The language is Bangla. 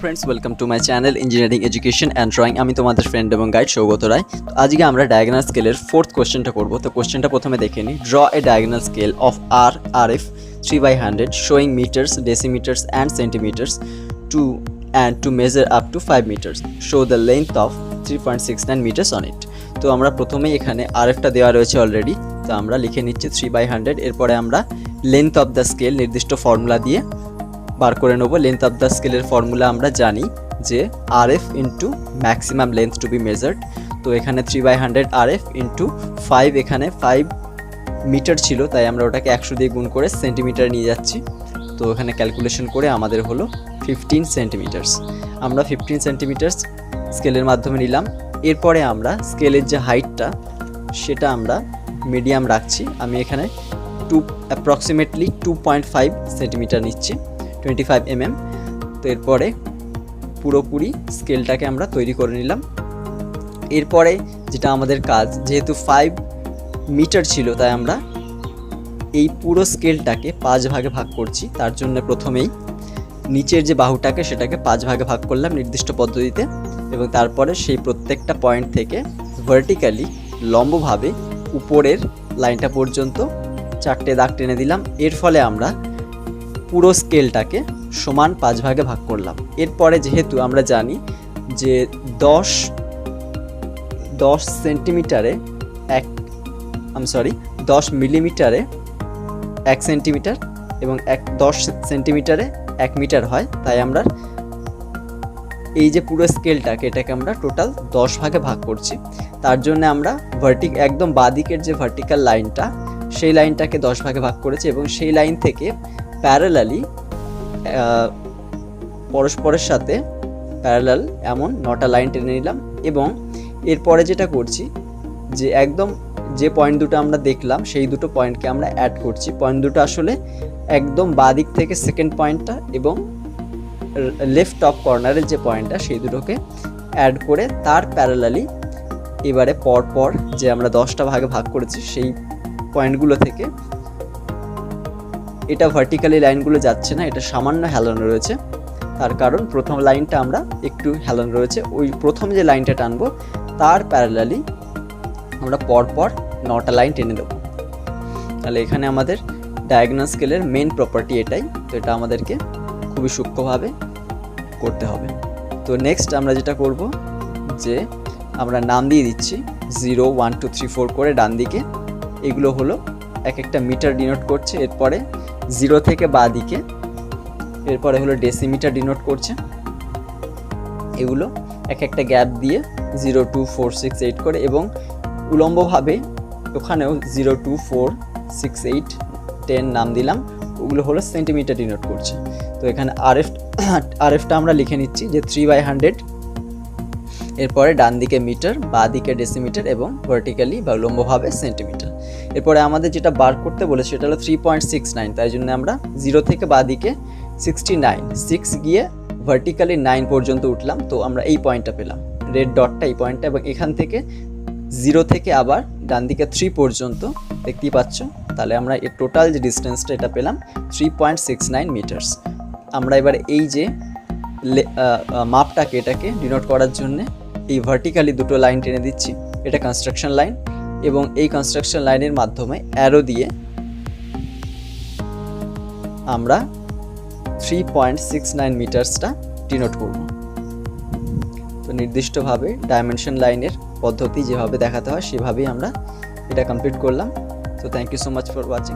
Friends welcome to my channel engineering education and drawing आमी तुम्हारे फ्रेंड एवं गाइड सौगत राय। तो आज के আমরা डायगोनल स्केलेर फोर्थ क्वेश्चनটা করব। তো কোশ্চেনটা প্রথমে দেখে নিই। Draw A diagonal scale of RF 3/100 showing meters, decimeters and centimeters to measure up to 5 meters. Show the length of 3.69 meters on it. তো আমরা প্রথমেই এখানে RFটা দেওয়া রয়েছে অলরেডি, তো আমরা লিখে নিচ্ছি 3/100। এরপরে আমরা লেন্থ অফ দ্য স্কেল নির্দিষ্ট ফর্মুলা দিয়ে বার করে নেব। লেন্থ অফ দ্য স্কেলের ফর্মুলা আমরা জানি যে RF into maximum length to be measured. তো এখানে 3/100 RF ইন্টু 5, এখানে 5 মিটার ছিল তাই আমরা ওটাকে 100 দিয়ে গুণ করে সেন্টিমিটার নিয়ে যাচ্ছি। তো এখানে ক্যালকুলেশন করে আমাদের হলো 15 সেন্টিমিটার্স। আমরা 15 সেন্টিমিটার্স স্কেলের মাধ্যমে নিলাম। এরপরে আমরা স্কেলের যে হাইটটা সেটা আমরা মিডিয়াম রাখছি। আমি এখানে অ্যাপ্রক্সিমেটলি 2.5 সেন্টিমিটার নিচ্ছি, 25 mm। তো এরপরে পুরোপুরি স্কেলটাকে আমরা তৈরি করে নিলাম। এরপরে যেটা আমাদের কাজ, যেহেতু 5 মিটার ছিল তাই আমরা এই পুরো স্কেলটাকে 5 ভাগে ভাগ করছি। তার জন্য প্রথমেই নিচের যে বাহুটাকে সেটাকে 5 ভাগে ভাগ করলাম নির্দিষ্ট পদ্ধতিতে, এবং তারপরে সেই প্রত্যেকটা পয়েন্ট থেকে ভার্টিক্যালি লম্বভাবে উপরের লাইনটা পর্যন্ত 4টে দাগ টেনে দিলাম। এর ফলে আমরা পুরো স্কেলটাকে সমান 5 ভাগে ভাগ করলাম। এরপরে যেহেতু আমরা জানি যে 10 সেন্টিমিটারে 10 মিলিমিটারে 1 সেন্টিমিটার এবং 10 সেন্টিমিটারে 1 মিটার হয়, তাই আমরা এই যে পুরো স্কেলটাকে এটাকে আমরা টোটাল 10 ভাগে ভাগ করছি। তার জন্য আমরা একদম বাঁদিকের যে ভার্টিক্যাল লাইনটা সেই লাইনটাকে 10 ভাগে ভাগ করেছি, এবং সেই লাইন থেকে প্যারালালি পরস্পরের সাথে প্যারালাল এমন 9টা লাইন টেনে নিলাম। এবং এরপরে যেটা করছি যে একদম যে পয়েন্ট দুটো আমরা দেখলাম সেই দুটো পয়েন্টকে আমরা অ্যাড করছি। পয়েন্ট দুটো আসলে একদম বাঁদিক থেকে সেকেন্ড পয়েন্টটা এবং লেফট টপ কর্নারের যে পয়েন্টটা সেই দুটোকে অ্যাড করে তার প্যারালালি এবারে পরপর যে আমরা 10টা ভাগে ভাগ করেছি সেই পয়েন্টগুলো থেকে এটা ভার্টিক্যালি লাইনগুলো যাচ্ছে না, এটা সামান্য হেলানো রয়েছে। তার কারণ প্রথম লাইনটা আমরা একটু হেলানো রয়েছে, ওই প্রথম যে লাইনটা টানবো তার প্যারালালি আমরা পরপর 9টা লাইন টেনে দেবো। তাহলে এখানে আমাদের ডায়াগোনাল স্কেলের মেন প্রপার্টি এটাই। তো এটা আমাদেরকে খুবই সূক্ষ্মভাবে করতে হবে। তো নেক্সট আমরা যেটা করব যে আমরা নাম দিয়ে দিচ্ছি 0, 1, 2, 3, 4 করে ডান দিকে। এগুলো হলো এক একটা মিটার ডিনোট করছে। এরপরে 0 থেকে বাঁ দিকে এরপরে হলো ডেসিমিটার ডিনোট করছে। এগুলো এক একটা গ্যাপ দিয়ে 0, 2, 4, 6, 8 করে, এবং উলম্বভাবে ওখানেও 0, 2, 4, 6, 8, 10 নাম দিলাম। ওগুলো হলো সেন্টিমিটার ডিনোট করছে। তো এখানে RFটা আমরা লিখে নিচ্ছি যে 3/100, এরপরে ডান দিকে মিটার, বাঁ দিকে ডেসিমিটার এবং ভার্টিক্যালি বা লম্বভাবে সেন্টিমিটার। এরপরে আমাদের যেটা বার করতে বলেছে সেটা হলো 3.69, তাই জন্য আমরা 0 থেকে বাঁ দিকে 69, 6 গিয়ে ভার্টিক্যালি 9 পর্যন্ত উঠলাম। তো আমরা এই পয়েন্টটা পেলাম, রেড ডটটা এই পয়েন্টটা, এবং এখান থেকে 0 থেকে আবার ডান দিকে 3 পর্যন্ত দেখতেই পাচ্ছ। তাহলে আমরা এর টোটাল যে ডিস্টেন্সটা এটা পেলাম 3.69 মিটার্স। আমরা এবার এই যে মাপটাকে এটাকে ডিনোট করার জন্য এই ভার্টিক্যালি দুটো লাইন টেনে দিচ্ছি। এটা কনস্ট্রাকশন লাইন, এবং এই কনস্ট্রাকশন লাইনের মাধ্যমে অ্যারো দিয়ে আমরা 3.69 মিটার্সটা ডিনোট করব। তো নির্দিষ্টভাবে ডাইমেনশন লাইনের পদ্ধতি যেভাবে দেখাতে হয় সেভাবেই আমরা এটা কমপ্লিট করলাম। তো thank you so much for watching.